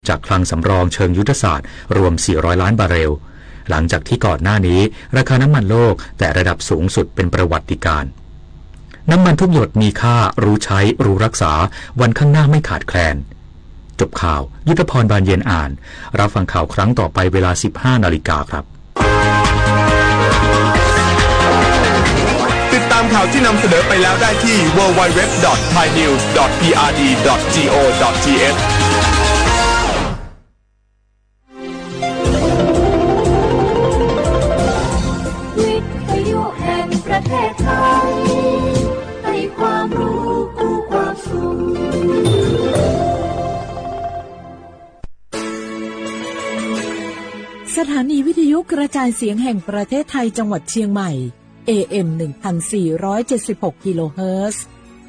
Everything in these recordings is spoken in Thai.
จากคลังสำรองเชิงยุทธศาสตร์รวม400ล้านบาร์เรลหลังจากที่ก่อนหน้านี้ราคาน้ำมันโลกแต่ระดับสูงสุดเป็นประวัติการณ์น้ำมันทุกหยดมีค่ารู้ใช้รู้รักษาวันข้างหน้าไม่ขาดแคลนจบข่าวยุทธพรบานเย็นอ่านรับฟังข่าวครั้งต่อไปเวลา 15 นาฬิกาครับติดตามข่าวที่นำเสนอไปแล้วได้ที่ www.thainews.prd.go.thวิทยุแห่งประเทศไทยให้ความรู้คู่ความสุขสถานีวิทยุกระจายเสียงแห่งประเทศไทยจังหวัดเชียงใหม่ AM 1476 กิโลเฮิรตซ์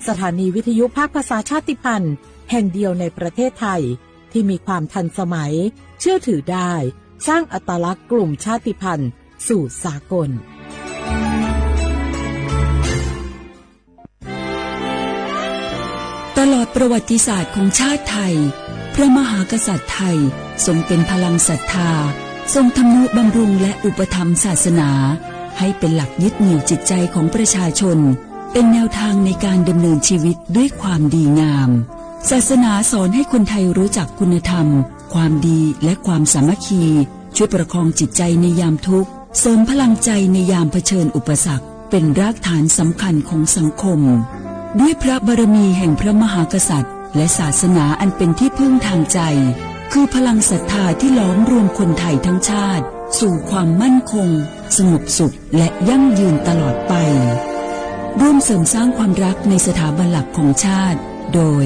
สถานีวิทยุภาคภาษาชาติพันธุ์แห่งเดียวในประเทศไทยที่มีความทันสมัยเชื่อถือได้สร้างอัตลักษณ์กลุ่มชาติพันธุ์สู่สากลตลอดประวัติศาสตร์ของชาติไทยพระมหากษัตริย์ไทยทรงเป็นพลังศรัทธาทรงทำนุบำรุงและอุปถัมภ์ศาสนาให้เป็นหลักยึดเหนี่ยวจิตใจของประชาชนเป็นแนวทางในการดำเนินชีวิตด้วยความดีงามศาสนาสอนให้คนไทยรู้จักคุณธรรมความดีและความสามัคคีช่วยประคองจิตใจในยามทุกข์เสริมพลังใจในยามเผชิญอุปสรรคเป็นรากฐานสำคัญของสังคมด้วยพระบารมีแห่งพระมหากษัตริย์และศาสนาอันเป็นที่พึ่งทางใจคือพลังศรัทธาที่ล้อมรวมคนไทยทั้งชาติสู่ความมั่นคงสงบสุขและยั่งยืนตลอดไปร่วมเสริมสร้างความรักในสถาบันหลักของชาติโดย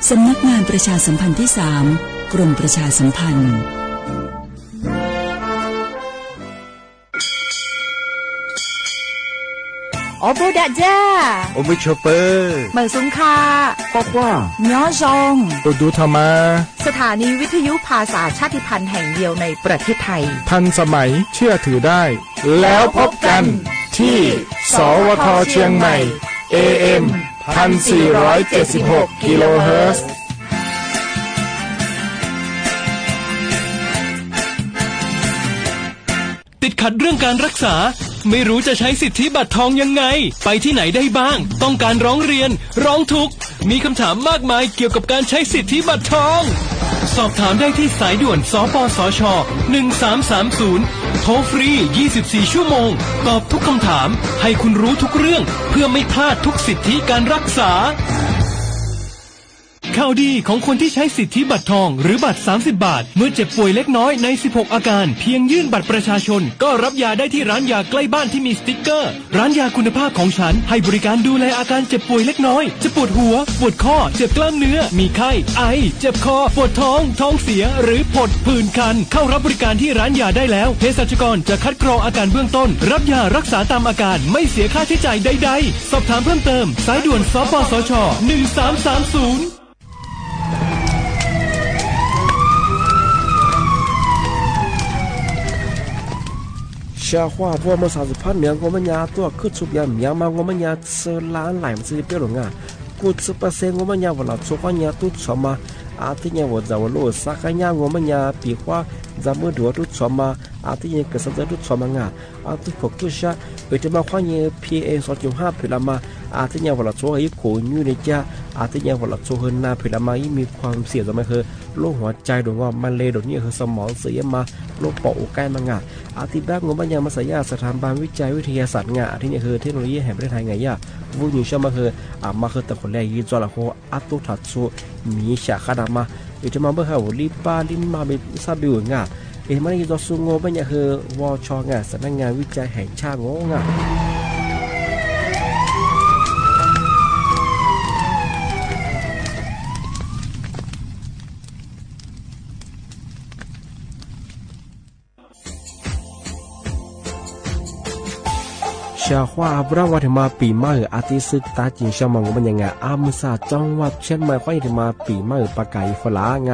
สำนักงานประชาสัมพันธ์ที่ 3 กรมประชาสัมพันธ์โอโบดะจ้าโอมิโชเปอร์เหมือนสุนคาบอกว่าย้อซองตัวดูธรรมาสถานีวิทยุภาษาชาติพันธุ์แห่งเดียวในประเทศไทยทันสมัยเชื่อถือได้แล้วพบกันที่สวทเชียงใหม่ AM 1476 กิโลเฮิรตซ์ติดขัดเรื่องการรักษาไม่รู้จะใช้สิทธิบัตรทองยังไงไปที่ไหนได้บ้างต้องการร้องเรียนร้องทุกข์มีคำถามมากมายเกี่ยวกับการใช้สิทธิบัตรทองสอบถามได้ที่สายด่วนสปสช1330โทรฟรี24ชั่วโมงตอบทุกคำถามให้คุณรู้ทุกเรื่องเพื่อไม่พลาดทุกสิทธิการรักษาข่าวดีของคนที่ใช้สิทธิบัตรทองหรือบัตร30 บาทเมื่อเจ็บป่วยเล็กน้อยใน16อาการเพียงยื่นบัตรประชาชนก็รับยาได้ที่ร้านยาใกล้บ้านที่มีสติ๊กเกอร์ร้านยาคุณภาพของฉันให้บริการดูแลอาการเจ็บป่วยเล็กน้อยจะปวดหัวปวดข้อเจ็บกล้ามเนื้อมีไข้ไอเจ็บคอปวดท้องท้องเสียหรือผดผื่นคันเข้ารับบริการที่ร้านยาได้แล้วเภสัชกรจะคัดกรองอาการเบื้องต้นรับยารักษาตามอาการไม่เสียค่าใช้จ่ายใดๆสอบถามเพิ่มเติมสายด่วนสปสช1330下话我们啥子怕娘我们家多去出边面嘛我们家吃懒来是别人啊กู吃不生我们家我老做饭家都错嘛ที่เนี่ยว่าจะว่าโลสักเนี่ย我们家ปีว่าจะมือดัวทุกชมาที่เนี่ยก็สัตว์ทุกชมางที่พวกทุกชาจะมาความเนี่ย PA 2.5เพื่อมาที่เนี่ยว่าเรา做ให้คนอยู่ในจ้าที่เนี่ยว่าเรา做ให้หน้าเพื่อมามีความเสียจะไม่คือโรคหัวใจดวงว่ามันเลยดวงนี้คือสมองเสียมาโรคปอดใกล้มางที่บ้าน我们家มาสายาสถาบันวิจัยวิทยาศาสตร์ที่เนี่ยคือเทคโนโลยีแห่งประเทศไทยวุ้ยชมาคือมาคือแต่คนแรกยี่จอละหัวตุถัดสู้มีฉากขนาดมาจะมาเมื่อเขาลิป้าลินมาเป็นซาบิวมันยี่จอสูงงเนี่ยคือวชสำนักงานวิจัยแห่งชาติชาว่าบราวัฒมาปีใหม่อาทิตย์สุดตาจินชาวมังมันยังไงมุสาจังหวัดเชียงใหม่ค่อยถึงมาปีใหม่ปากไก่ฝรั่ง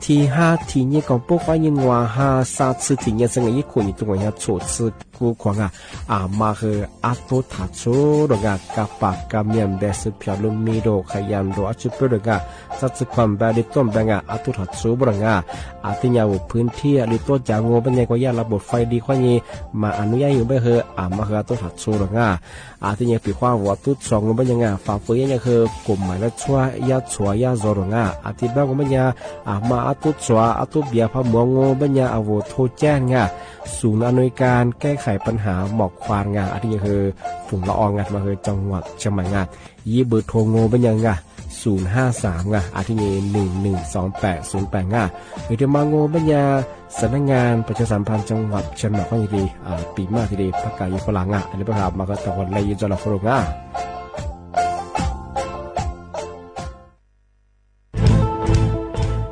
ที่5ที่นี่ของพวกค่อยยินว่า5 3ที่นี่สังเกตคนอยู่ตรงนี้โฉดซึกู กูขวางมาคืออาตุถัดซูดงกาปากกาเมียมเดสพิอาลุมีโดขยันโดอาชุเปดงสัตความแบบดิต้มแบงอาตุถัดซูบงที่ยาวพื้นที่ลิโตจางโงเป็นยังก็ยาระบบไฟดีข้อนี้มาอนุญาตอยู่ไม่คือมาคืออาตุถัดซูดงที่ยังปีขว้าหัวตุดสองเป็นยังฝ่าฟื้นยังคือกลุ่มหมายละชัวยาชัวยาโซดงที่บ้านก็เป็นยังมาอาตุชัวอาตุเบียพะมัวโงเป็นยังอาวุธโทแจ้งศูนย์อำนวยการแก้ไขปัญหาหมอกควันที่ยังคือฝุ่นละอองมาคือจังหวัดเชียงใหม่ยี่เบอร์โทรโงเป็นยัง053ที่นี่112808หรือที่มาโงเป็นยังสำนักงานประชาสัมพันธ์จังหวัดเชียงใหม่ก็ยังดีปีมากทีเดียวประกาศยุฝรั่งอันนี้ประกาศมาก็ตะวันเลยจะหลอกฝรั่ง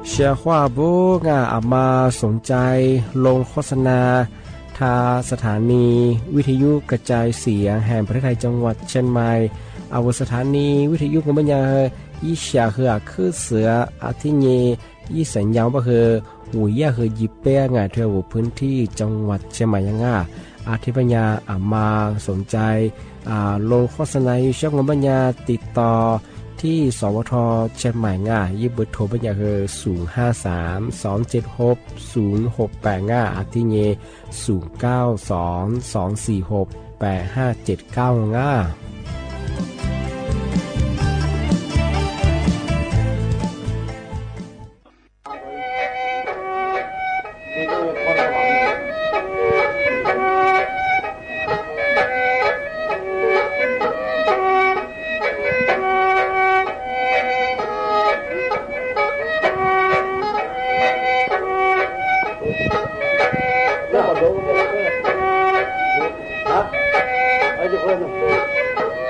เชียร์ว่าบุกมาสนใจลงโฆษณาทาสถานีวิทยุกระจายเสียงแห่งประเทศไทยจังหวัดเชียงใหม่อาวสถานีวิทยุของบัญญัติยี่เสียคือเสือที่นี่ยี่สัญญาว่าคือหูยาคือยิบเป้งเที่ยวพื้นที่จังหวัดเชียงใหม่ยังที่ปัญญามาสนใจลงโฆษณาช่องของบัญญัติติดต่อที่สวทเชียงใหม่ยี่เบอร์โทรบัญญัติคือ053-276-0685ที่นี่0922468579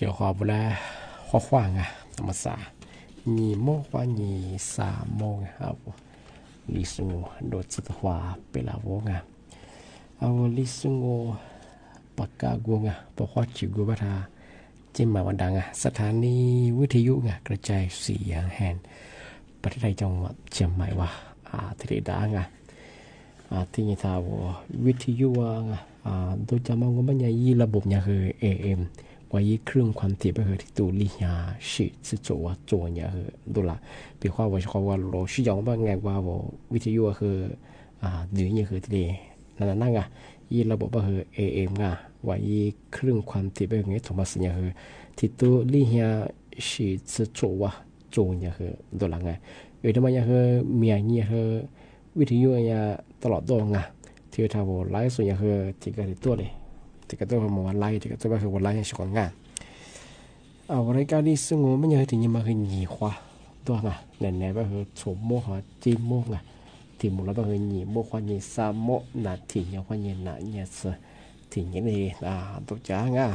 小花不来花花啊，那么啥，你莫花你啥莫啊不，历史我多知道话别拉我啊，啊我历史我ปากกากูไงปอกว่าจิกูบัตาจิ้มมาวันดังอ่ะสถานีวิทยุไงกระจายเสียงแห่งประเทศไทยจังหวัดเชียงใหม่ว่าที่ได้ดังอ่ะที่นี่ท่าววิทยุว่าไงโดยจะมองว่ามันยี่ระบบเนี่ยคือ AM ว่ายี่เครื่องความถี่ไปคือที่ตัวลิยาสิจะโจว่าโจเนี่ยคือดูละปีว่าว่าเขาว่าเราชี้ยองว่าไงว่าวิทยุคือเดี๋ยวนี้คือที่นั่นอ่ะยี่ระบบก็คือ AM อ่ะว่ายี่เครื่องความถี่ไปอย่างเงี้ยโทมัสเนี่ยคือที่ตัวลิยาสิจะโจว่าโจเนี่ยคือดูละไงทำไมเนี่ยคือเมียเนี่ยคือวิทยุเนี่ยตลอดตัวไงที่ทำไลฟ์ส่วนใหญ่คือที่กระติตัวเลยที่กระติตัวคือวันไลฟ์ที่กระติตัวคือวันไลฟ์ในช่วงงานรายการนี้ซึ่ง我们也挺嘛คือหนีขวาตัวไงแน่ๆก็คือโฉมโมหะจีโมไงที่มุลก็คือหนีโมขวาหนีสามโมนาทีเนี่ยขวาหนีนาเนี่ยสิที่นี่เลยตัวจ้างอ่ะ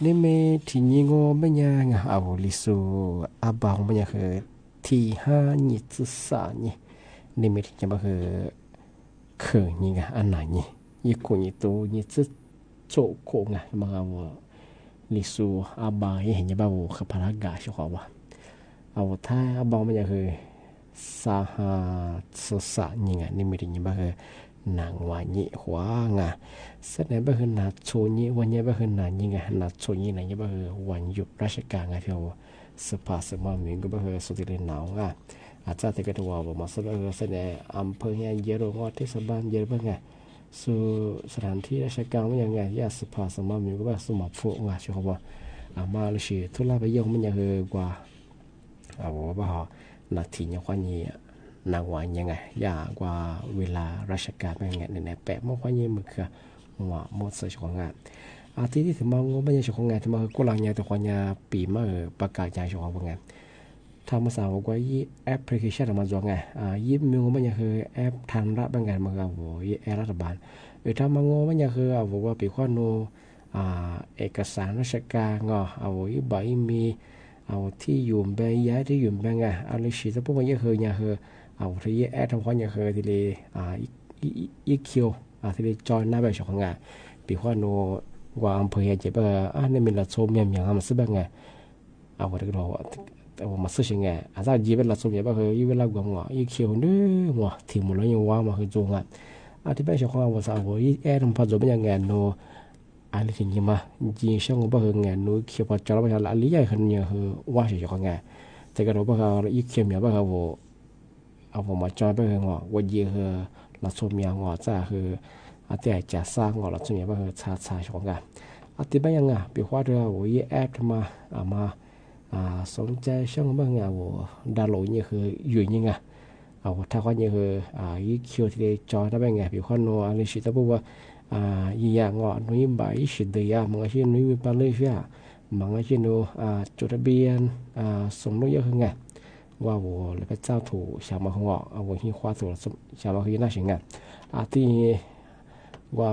นี่ไม่ที่นี่我们เนี่ยลิสูบางมันเนี่ยคือที่ห้านี่ที่สามนี่ไม่ที่จะมาคือ可你看安哪呢？一个你都你只做过啊？嘛我历史阿爸也很把我和把他搞笑话吧？我他阿爸们也是三下吃啥你啊？你没听你把个难玩你话啊？现在把个拿错你，วันนี้把个拿你啊？拿错你呢？你把个วันหยุดราชการ啊？ที่ว่าสภาสมัยมีก็把个สุดที่หนาวอ่ะอาจารย์ที่กระทรวงมาสำหรับเสนออำเภอเนี่ยเยอะโรงเทศบาลเยอะบ้างไงสู่สถานที่ราชการมันยังไงยาสภาสมัยมีก็แบบสมัครฝึกไงใช่ไหมว่ามาเลยสิทุลาไปยังมันยังกว่าว่านาทีเนี่ยความนี้นางวันยังไงยากกว่าเวลาราชการเป็นไงเนี่ยแปะมันความนี้มันคือว่าหมดสิ่งงานที่ถึงมองมันยังสิ่งงานที่มากุหลาบเนี่ยแต่ความนี้ปีมาประกาศใจสิ่งว่าไงทำมาสาวกว่ายี่แอปพลิเคชันมาจวงไงยี่มีงมันยังคือแอปทันรับบางงานมากับยี่แอปรัฐบาลทำมางมันยังคือว่าปีข้อนูเอกสารราชการยี่ใบมีที่อยู่แบงย้ายที่อยู่แบงไงอะไรสิแต่พวกมันยังคือยังคือที่ยี่แอปทำข้อยังคือที่เลยยี่คิวที่เลยจอยหน้าแบบของงานปีข้อนูว่าอำเภอเจ็บนี่มีหลักโซมอย่างมันซื้อแบบไงที่เรามาซื้อสิ่งไงอาจจะยีเวลาสมัยแบบยีเวลากงยี่เขียวเนี่ยว่ะที่มุลยังว่ามาคือจงที่เป็นสิ่งของว่าสาวยี่แอร์มันพอจะเป็นยังไงโนอะไรที่นี่มาจีนช่างแบบไงโนเขียวพอจะเราไปทำอะไรใหญ่ขนาดนี้คือว่าสิ่งของไงแต่ก็เราแบบยี่เขียวเนี่ยแบบมาจอยแบบว่ายี่คือเราสมัยจ้าคือที่จะสร้างเราสมัยแบบชาสิ่งของไงที่เป็นยังไงปีว่าเรายี่แอร์มาสนใจช่างบ้างดาวโหลนี่คืออยู่ยังไงถ้าเขาเนี่ยคือยี่เขียวที่จอได้เป็นไงพี่คนโนอะไรสิแต่พวกว่ายี่อย่างนุ้ยใบสิเดียมันก็เช่นนุ้ยมีปลาเลื่อยมันก็เช่นจดทะเบียนสมรสเยอะขึ้นไงว่าเลยพระเจ้าถูกชาวมาของหิ้งคว้าถูกชาวมาคือน่าเสียงที่ว่า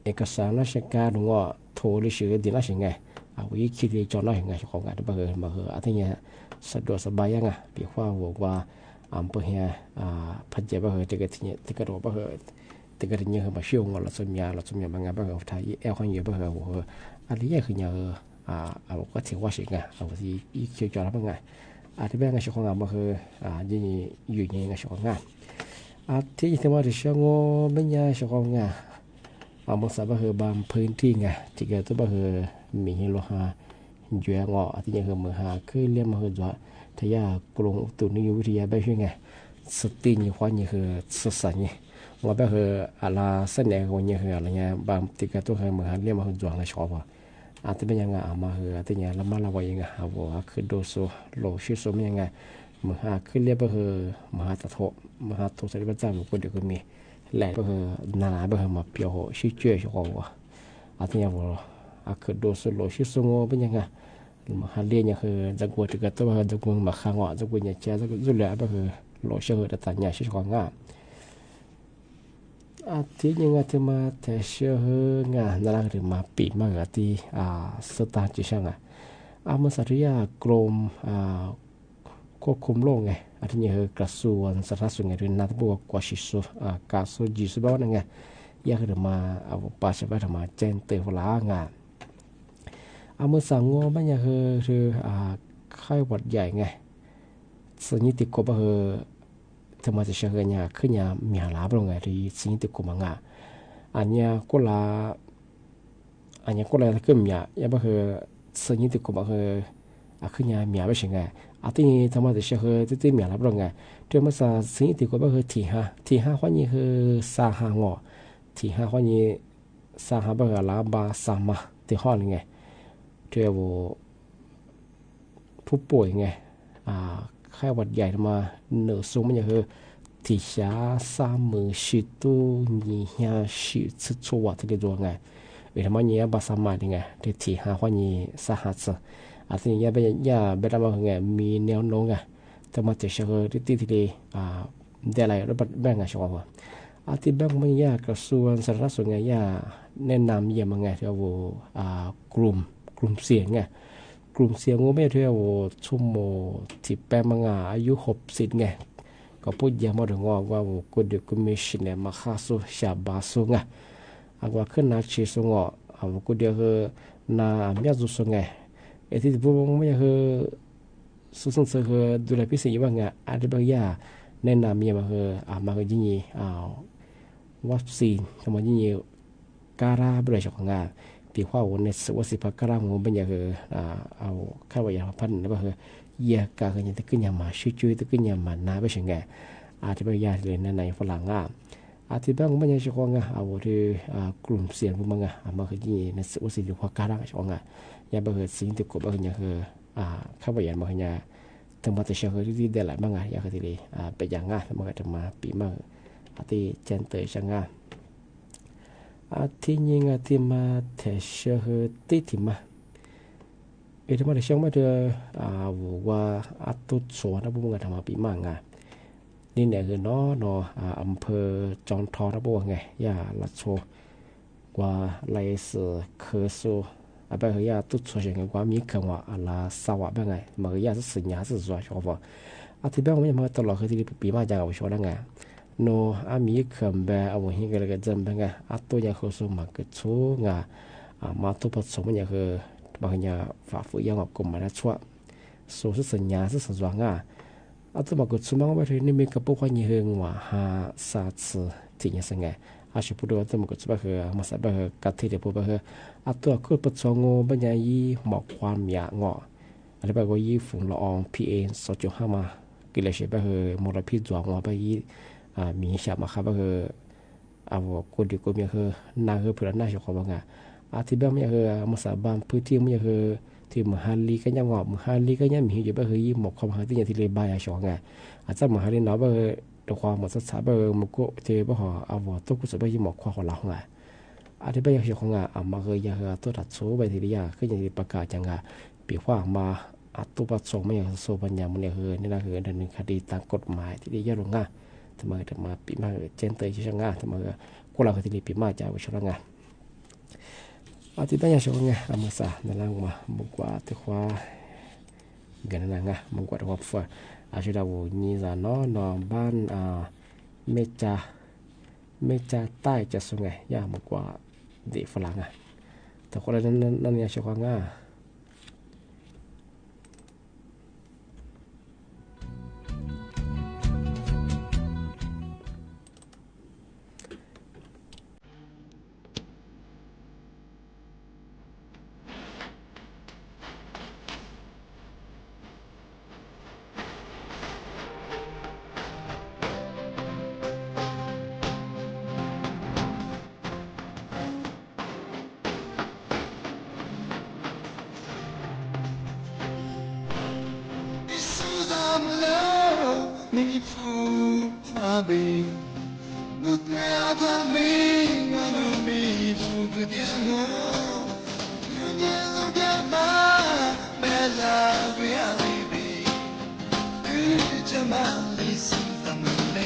เอกสารราชการหรือว่าโทรหรือสื่อดีน่าเสียงยี่คิดจอน้อยไงของงานที่มาที่เนี่ยสะดวกสบายยังปีว่าว่าอำเภอเนี่ยพันเจ็บที่กระถิ่นที่กระโดดที่กระถิ่นเนี่ยมาเชี่ยวเราสมัยบางงานไทยแอลคนเยอะอะไรอย่างคือเนี่ยก็ถือว่าสิ่งที่ยี่คิดจอแล้วบางงานที่เป็นงานของงานยี่อยู่ในงานของงานที่ที่ว่าที่เชี่ยวไม่ใช่ของงานมันสามารถบางพื้นที่ไงที่เกิดตัวมีโลหะอยู่ที่ยังมือหาคือเรียกมาคือว่าถ้ายากลุ่มอุตุนิยมวิทยาแบบนี้ไงสตินี่ความนี่คือสุดสันนี่ว่าแบบอะไรเส้นแนวของนี่คืออะไรเงี้ยบางที่เกิดตัวมือหาเรียกมาคือจวงในชอบที่เป็นยังไงมาคือที่เนี่ยละมาละวยังไงว่าคือโดโซโลชิโซมันยังไงมือหาคือเรียกว่าคือมหาตถะมหาตุสัยปัจจัยบุคคลเดียวกันมีแหละก็คือนานาแบบมาเปียวชี้เจ้าชอบว่าที่เนี่ยว่าคือโดสโลชิสงอเป็นยังไงมาหาเรียนยังคือจังหวัดที่ก็ตัวจังหวัดมาข้างจังหวัดเนี่ยเจ้าจังหวัดจุฬาก็คือโลชิเหตุตัดเนี่ยชิชของง่า ที่ยังไงจะมาแต่เชื่องานนั่นหรือมาปีมากที่สตาร์จิช่างมาสัตยากรมควบคุมโรคไงที่ยังกระทรวงสาธารณสุขไงหรือนักบุกกว่าชิสุกาสุจิสุบ้านไงอยากจะมาปัจจุบันมาเจนเตอร์ลางานมาสั่งงอไม่ยังคือไข้หวัดใหญ่ไงสิ่งที่ติดก็คือทำไมจะเชื่อเนี่ยขึ้นเนี่ยมีหลายประเด็นที่สิ่งที่ติดก็มังอันเนี้ยก็คือมีอย่างแบบคือสิ่งที่ติดก็แบบคือขึ้นเนี่ยมีอะไรใช่ไงที่ทำไมจะเชื่อที่มีหลายประเด็นที่มันสิ่งที่ติดก็แบบคือที่ห้าวันนี้คือสาหังที่ห้าวันนี้สาหัแบบคือลาบาสามาที่ห้องไงที่ว่าผู้ป่วยไงไข้หวัดใหญ่มาเหนือสูงมันจะคือที่ชา30-10次出วัดที่ตัวไงเวลามันเนี่ยภาษาใหม่ไงที่ห้าวันนี้สาหัสที่เนี่ยเป็นอะไรไงมีแนวโน้มไงแต่มาจะเชื่อที่เดี๋ยวอะไรรถแบงก์ไงชอบที่แบงก์มันเนี่ยกระทรวงสาธารณสุขไงแนะนำยังไงที่ว่ากลุ่มเสี่ยงไงกลุ่มเสี่ยงก็ไม่เท่าชั่วโมงที่แปลมังอายุ60ไงก็พูดยังมาถึงว่ากูเด็กกูมีสิ่งเนี่ยมาฆ่าสู้ชาบาสู้ไงว่าขึ้นนักชีสู้งกูเด็กน่าไม่รู้สู้ไงที่พูดไม่คือสุดสันต์คือดูแลพิเศษว่าไงอะไรบางอย่างแนะนำยังมาคือมาคือยิ่งวัคซีนทำไมยิ่งการาบริจาคงานปีว่าวันนี้วัคซีนพักการามันเป็นอย่างคือเอาข้าวอย่างพันแล้วก็คือยาการกันยังตะกี้ยังมาช่วยตะกี้ยังมาหน้าไปเฉยไงที่บางอย่างเลยในฝรั่งที่บางมันยังเฉพาะไงเอาที่กลุ่มเสี่ยงพวกมันมาคือยิ่งในวัคซีนพักการาเฉพาะไงยังบางคือสิ่งที่กบางอย่างคือข้าวอย่างบางอย่างถึงมาแต่เช้าคือที่เดลัยบางอย่างคือที่นี่ไปอย่างง่ายมันก็จะมาปีมาที่เจนเตอร์ช่างง่ายที่ยิงที่มาแต่เชื่อที่มาที่มาแต่เชื่อมาเจอว่าตุสวนนะพวกมันทำมาปีมากนี่เนี่ยคือน้ออำเภอจอมทองนะพวกไงย่าลัดโชว่าไลเสือเคอโซไปเฮียตุสวนอย่างว่ามีคำว่าอะไรสาวะแบบไงมาเฮียจะสัญญาจะสวยชอบว่าที่บ้านมันมาตลอดคือที่ปีมาจังเอาชอบได้ไงโนมีคำแบบเอาหิ้งกันเลยกันจำเป็นไงตัวอย่างเขาสมัครชูงมาตัวผสมอย่างคือบางอย่างฝ่าฝืนยังกับกลุ่มมาแล้วชั่วสูตรสัญญาสุดสว่างตัวมากุศลมากว่าที่นี่มีกระปุกความยิ่งเฮงว่าหา30ที่ยังสังเกตชิบุตัวตัวมากุศลแบบมาสับแบบกัดที่เดียวแบบตัวคือผสมงูบางอย่างยี่หมอกความหยาบอะไรแบบว่ายี่ฝุ่นละออง PM 2.5มากิเลสแบบมลพิษจวงว่าแบบยี่มีชามาครับก็คือคนที่ก็มีคือนาคือเพื่อนน่าจะขอบางที่บ้านไม่คือมาสาบานพื้นที่ไม่คือที่มหาลีก็ยังมหาลีก็ยังมีอยู่แบบคือยี่หมกความหาที่ยังที่เลยบายชงอาจจะมหาลีน้อยแบบตัวความหมดสัดแบบมุกที่แบบว่าตัวกุศลแบบยี่หมกความของเราที่บ้านยังชงมาคือยังตัวตัดสู้ไปทีเดียวคือยังประกาศจังปีว่ามาตัวผสมไม่ยังโซบัญญัติมันคือนี่นะคือดำเนินคดีตามกฎหมายที่ได้ยากลงทำไมปีมาเจนเตยช่างงานทำไมกูเราคือที่ปีมาจะเอาช่างงานที่บ้านยังช่างงานมาสาในร่างมาบุกว่าที่ว่ากันนั่งบุกว่าที่ว่าฟ้าช่วยเรานี่จะนอนบ้านเมจ่าใต้จะส่งไงย่าบุกว่าเด็กฝรั่งแต่คนนั้นยังช่างงาน你不怕病，不要怕病，我努力不可点我，你都干嘛？别拉不要离别，你这么理性怎么来？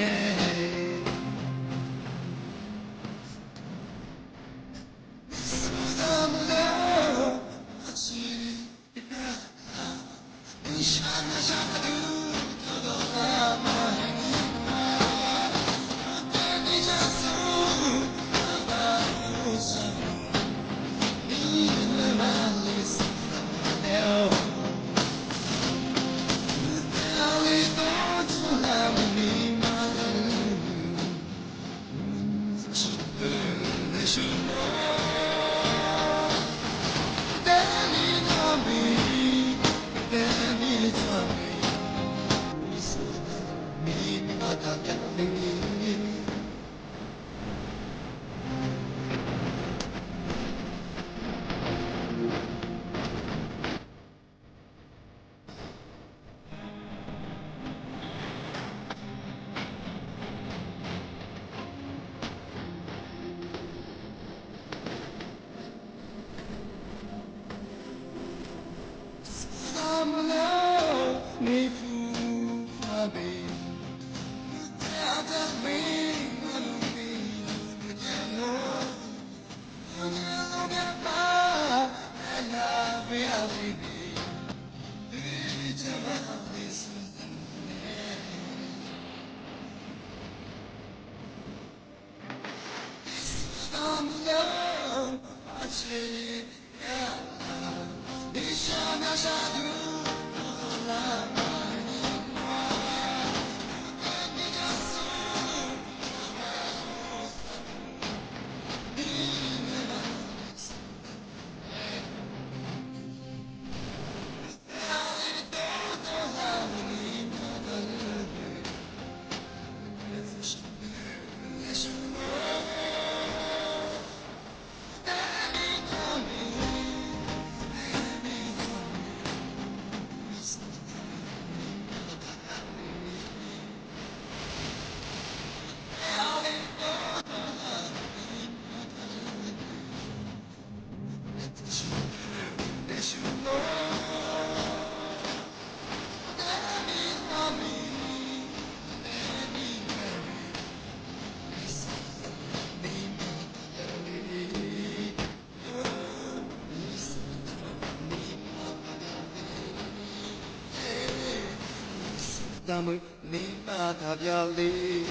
Dame ni mata viali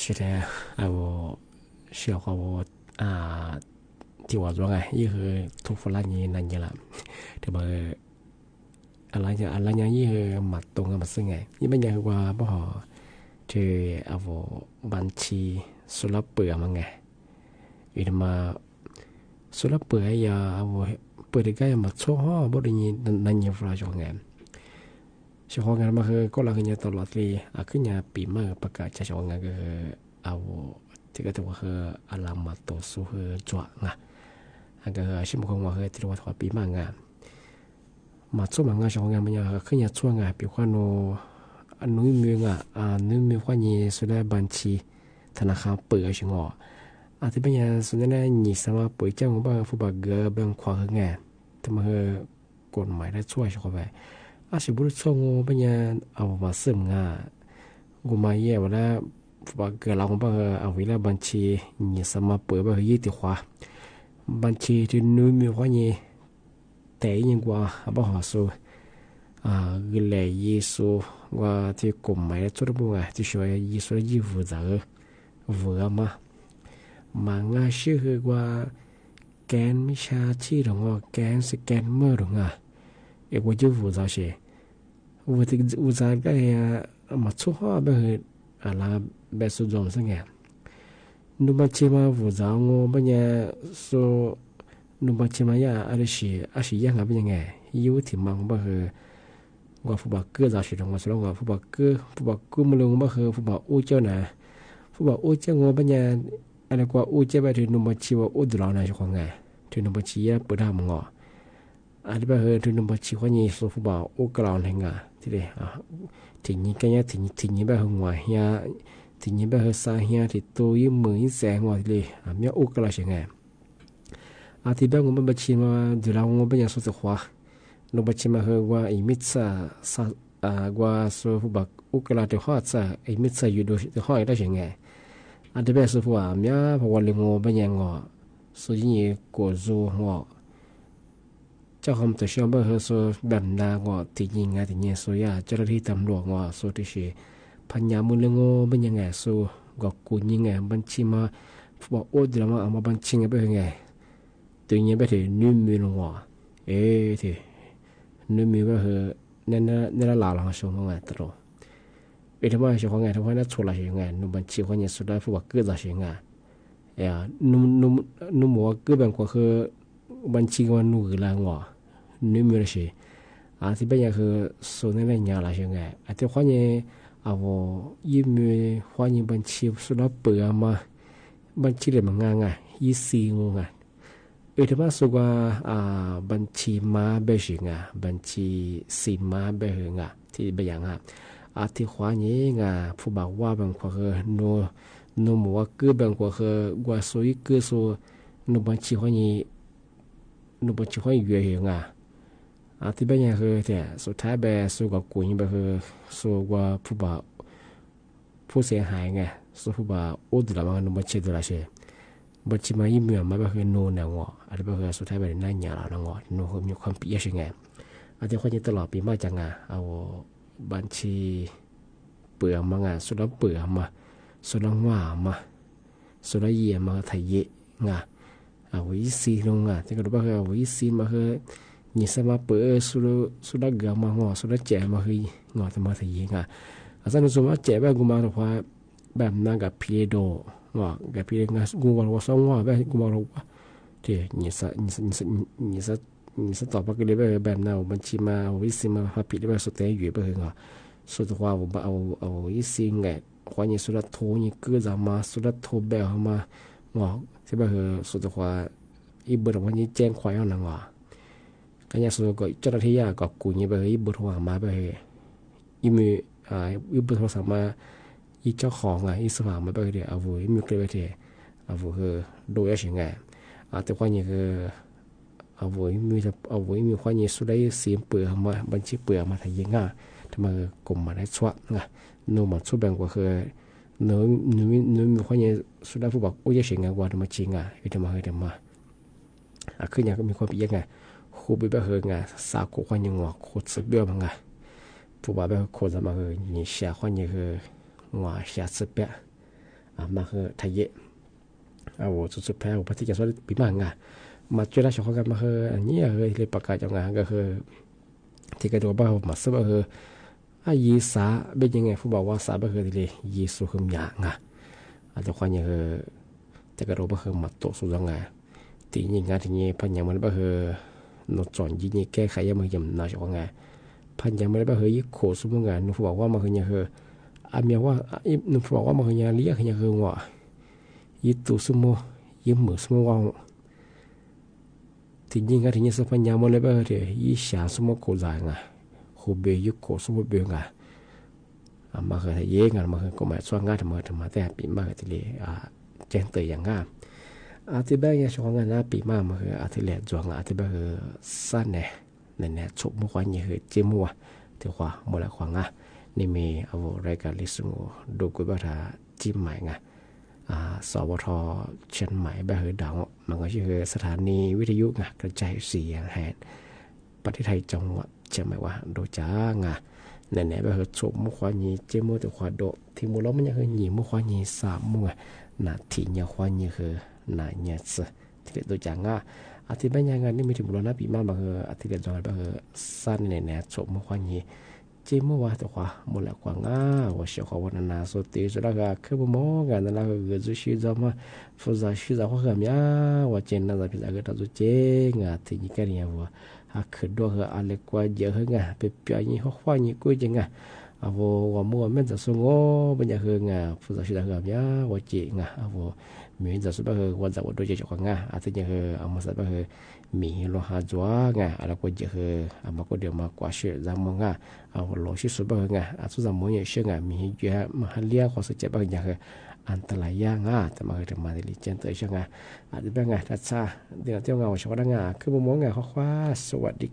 是的我小话我ที่ว่าว่าไงยี่คือทุกฝรั่งนี่นั่นยังละแต่ว่าอะไรอย่างยี่คือมาตรงกับมาซึ่งไงยี่ไม่ยังว่าบ่หอเธอเอาบัญชีสุรเปื่อมาไงอีกมาสุรเปื่อยาเอาเปิดได้มาโชว์ห่อบ่ได้ยินนั่นยังฟลาจงไงช่วงงานมาคือก็เราคือตลอดเลยขึ้นยาปีเมื่อประกาศช่วงงานก็เอาที่ก็ตัวคืออาลามาโตสูคือจ่วงะอันก็ชิมคงว่าคือที่ว่าถอดปีมางานมาช่วงงานช่วงงานมันยังขึ้นยาช่วงงานปีว่าโนอันนู้นมีนู้นมีว่านี่สุดท้ายบัญชีธนาคารเปิดชิงอ๋อที่เป็นยังสุดท้ายนี่สามารถเปิดเจ้าของบ้านผู้บักเกอร์เป็นความเงี้ยทำให้กฎหมายได้ช่วยช่วยไปสิบุรุษชงเป็นยังเอามาเสริมงากูมาแย่ว่าแล้วว่าเกิดเราของบ้านเอาไว้แล้วบัญชีนี่สามารถเปิดไปยี่ติขวาบัญชีที่นู้นมีว่านี่แต่ยังกว่าบ้าหัวสูกิเลสยิสูว่าที่กลุ่มหมายจุดบุ้งที่ช่วยยิสูยี่ฟูจ่าฟูมาง่ายชื่อว่าแกนมิชาชีหรือว่าแกนสแกนเมอร์หรือไง我就负责些，我这个负责个呀，嘛粗话不是拉不是种什么，你把起码负责我不然说，你把起码呀，是样啊不样哎，有天忙不是，我负责个咋是的，我说我负责个么了，我不是负责乌胶呢，负责乌胶我不然，อะไรกว่า乌胶ไปถึง你把起我乌得了那是话哎，ถึง你把起呀不大么我。อันนี้เป็นเหตุที่นบชีว่านี่สุภาพอุกฤษแห่งที่เดียที่นี่กันยังที่นี่เป็นหัวเฮียที่นี่เป็นสาเฮียที่ตัวยิ่งมือยิ่งแสงว่าที่เดียมีอุกฤษแห่งที่เป็นผมเป็นชีมาดูแลผมเป็นอย่างสุดหัวนบชีมาเหว่าอิมิตซาว่าสุภาพอุกฤษที่หัวซาอิมิตซาอยู่ดูที่หัวได้แห่งอันที่เป็นสุภาพมีเพราะว่าเรื่องผมเป็นอย่างสุดยิ่งกว่าจูหัวเจ้าคำตัวเชื่อว่าเขาส่วนแบบนั้นว่าที่ยิงไงที่เนี่ยส่วนยาเจ้าหน้าที่ตำรวจว่าส่วนที่ชื่อพันยามุลเลงโง่เป็นยังไงส่วนก็กูยิงไงบัญชีมาบอกโอ้เดี๋ยวมาเอามาบัญชีไงเป็นยังไงตัวนี้เป็นที่นุ่มมือลงว่าที่นุ่มมือเป็นคือนั่นละหลังช่วงไงตลอดทำไมช่วงไงทำไมนั่นชัวร์ยังไงนุ่มบัญชีคนนี้สุดท้ายผู้ว่าเกิดจากยังไงนุ่มว่าเกิดแบบก็คือบัญชีวันนู้นละงัวนี่มีอะไรสิที่เป็นอย่างคือส่วนนั้นเป็นอย่างไรใช่ไหมที่ข้อนี้ยิ่งมีข้อนี้บัญชีสุดแล้วเปิดมาบัญชีเลยมันง่าย24 งานที่มาสุกว่าบัญชีมาเบสิงบัญชีสินมาเบสิงที่เป็นอย่างที่ข้อนี้ผู้บอกว่าบางคนคือโนมัวคือบางคนคือว่าสุยคือสุนบัญชีข้อนี้นูบชิคอยอยู่เองที่เป็นอย่างคือแต่สุดท้ายแบบสู้กับกูนี่แบบคือสู้กับผู้เสียหายไงสู้ผู้บ่าวอุดละมันนูบชิดละเช่บัญชีมายิ่งเหมือนมาแบบคือโน่นน่ะงัวอะไรแบบคือสุดท้ายแบบนั่นอย่างเรางัวโน่มีความปีใช่ไงที่คนนี้ตลอดปีมาจังเอาบัญชีเปลือกมาสุดแล้วเปลือกมาสุดแล้วว่ามาสุดแล้วเยี่ยมาไทยเยวิซีลงที่ก็รู้ว่าวิซีมาคือยิ่งสมาเปิดสุดกามาหัวสุดเจ๋มาคืองอแต่มาที่ยิงอาจารย์สมมติเจ๋แบบกูมาตัวว่าแบบนั่งกับพีโดกับพีกูว่าสองแบบกูมาว่าเจ๋ยิ่งต่อไปก็เลยแบบนั้นบัญชีมาวิซีมาพาพีแบบสุดแต่อยู่แบบคือสุดว่าผมเอาวิซีไงความยิ่งสุดโทยิ่งเกิดจากมาสุดโทแบบมาที่แบบคือสุดว่าอีเบอร์วันนี้แจ้งควายเอาหนังก็ยังสุดก็เจ้าหน้าที่ก็กูนี่แบบอีเบอร์โทรมาแบบอีมืออีเบอร์โทรศัพท์มาอีเจ้าของอีสภามาแบบเดียวเอาไว้มีเกลียวเดียวเอาไว้คือโดยอะไรไงแต่ความนี้คือเอาไว้มีความนี้สุดได้เสียงเปลือกมาบัญชีเปลือกมาถ่ายยิงทำไมกลุ่มมาได้ชัวโน้มมาช่วยแบ่งกว่าคือนู้มีความยิ่งสุดท้ายผู้บอกโอ้ยเสียงว่าทำไมจริงทำไมขึ้นอย่างก็มีความเป็นยังไงคู่ไปแบบสาวคู่ความยิ่งโคตรสุดเบี้ยมั้งผู้บอกแบบโคตรจะมานี่เสียความยิ่งหัวเสียสุดเบี้ย มาคือไทยเยเอาสุดๆแพ้ปฏิกิริยาปีมางามาช่วยราชการมาคืออันนี้เลยประกาศจังงานก็คือที่กระโดดบ้ามาซึ่งก็คือยีสาเป็นยังไงผู้บอกว่าสาเป็นคือที่เลยยีสุขมยางาอาจจะความยังคือที่กระโดดบ้าคือมาโตสุดจังงาที่ยิงงานที่นี้พันยังมันบ้าคือนจอนยิงแก้ไขยังมันยังน่าจะว่าไงพันยังไม่ได้บ้าคือยิ่งโขสมุงงานผู้บอกว่ามาคือยังคืออามีว่านุ่มบอกว่ามาคือยังเลี้ยคือยังคือว่ายิ่งตัวสมุยิ่งมือสมุว่าที่ยิงกันที่นี้สัพยามเลยบ้าคือยิ่งชาสมุโคจางอ่ะคูเบยุโคสมุเบงอ่ะมาคือที่เย่งานมาคือก็มาสร้างงานทำมาแต่ปีมาที่เลยเจนเตยอย่างงามที่บ้านยังช่วงงานปีมามาคือที่เลยจวงที่บ้านคือสั้นเนี่ยชกมุขวันยังคือเจมัวที่ว่าโมละขวางนี่มีเอารายการลิสงูดูกุบัตาจิ้มใหม่สวทเชียงใหม่บ้านคือดาวมันก็คือสถานีวิทยุกระจายเสียงแห่งประเทศไทยจังหวัดเชียงใหม่ว่าโดยจ้างเนี่ยบ้านคือชกมุขวันยังเจมัวที่ว่าโดที่มูลมันยังคือหนีมุขวันยังสามมัวนาทียังขวันยังคือนายเนี่ยสิที่โดยจ้างที่บ้านยังงานนี่มีถึงร้อยปีมาบางที่เดียวกันบางสั้นเนี่ยชกมุขวันยังเจมัวว่าแต่ว่ามูลกว่างว่าเชื่อเขาวันนาสุดที่สุดแล้วก็คือบ่มองกันแล้วก็จะชี้จอมาฟูซาชี้จอเขาแบบนี้ว่าเจนน่าจะพิจารณาตัวเจงที่นี่กันเนี่ยว่าคือด้วยอะไรกว่าเยอะไงไปเปลี่ยนยี่ห้อควายยี่กุ้ยจังว่ามัวมันจะสงบเป็นอย่างฟูซาชี้จอแบบนี้ว่าเจงมีจะสุดแบบว่าจะว่าโดยเฉพาะที่ยังเอามาสับแบบมีโลหะจัวอะไรก็เยอะมาก็เดี๋ยวมากว่าเชื่อจำมั้งเอาโลชิสุดแบบสุดจำมั้งอย่างเชื่อมีเยอะมาเลี้ยงความสนใจแบบอย่างอันตรายย่างแต่มาถึงมาที่เจนเตอร์เชื่อที่แบบทัดซาเดี๋ยวเที่ยวชาวดังคือบ่มองข้อควาสวัสดี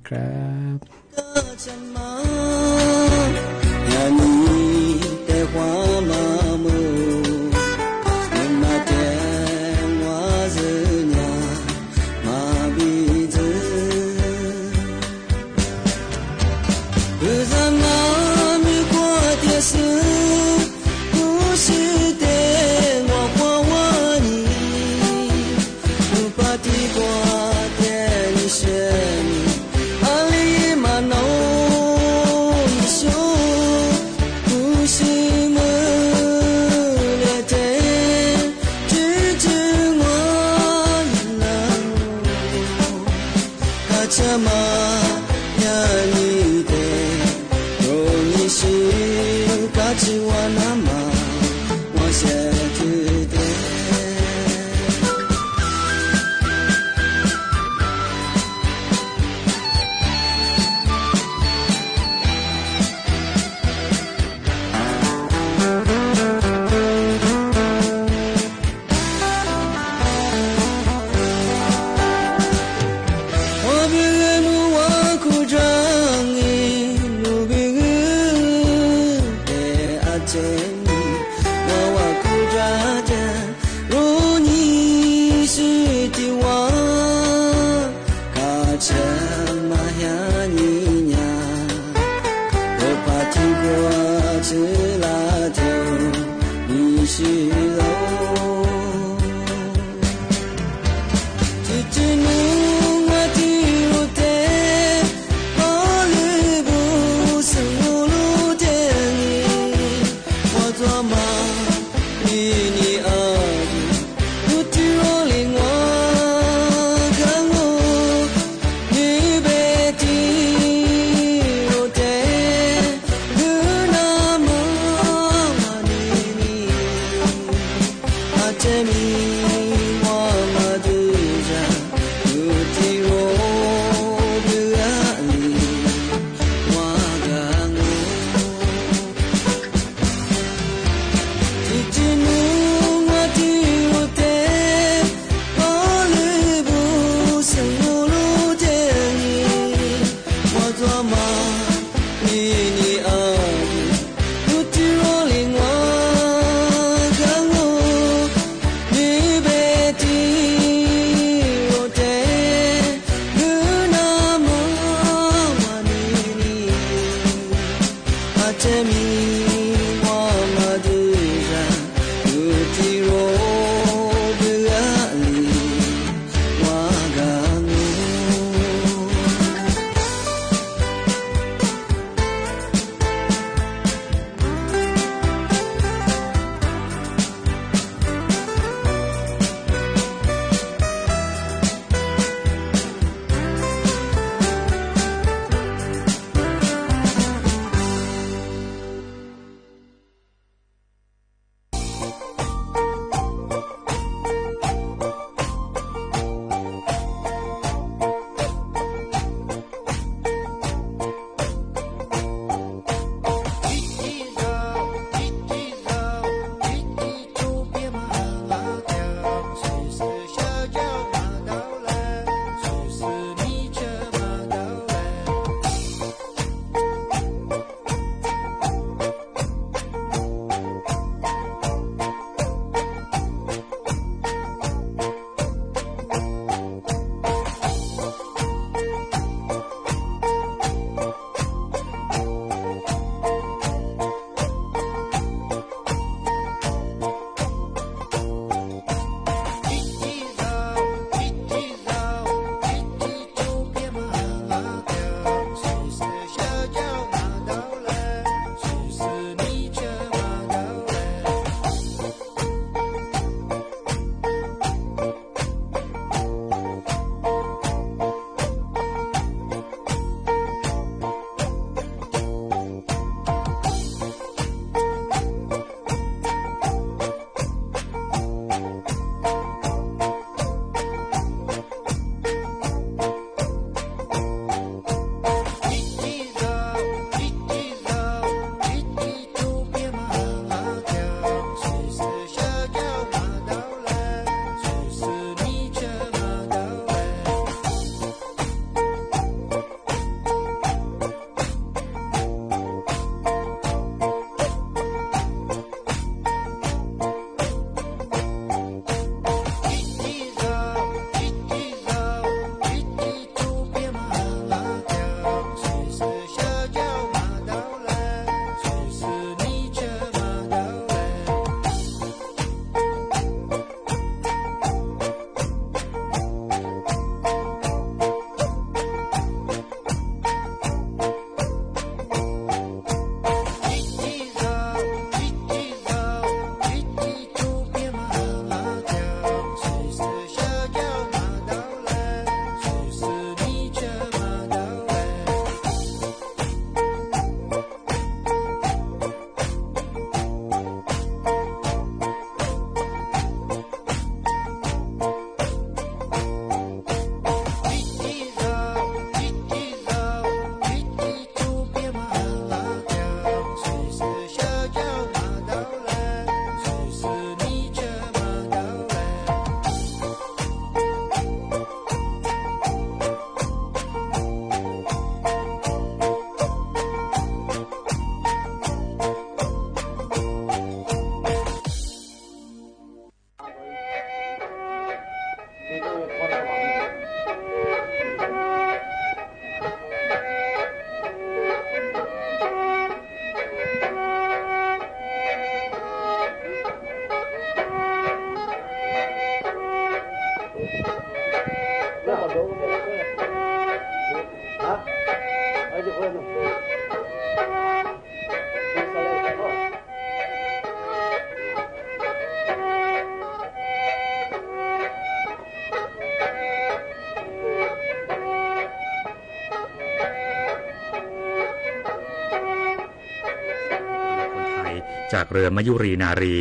จากเรือมยุรีนารี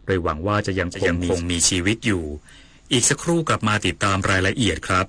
โดยหวังว่าจะยังคงมีชีวิตอยู่อีกสักครู่กลับมาติดตามรายละเอียดครับ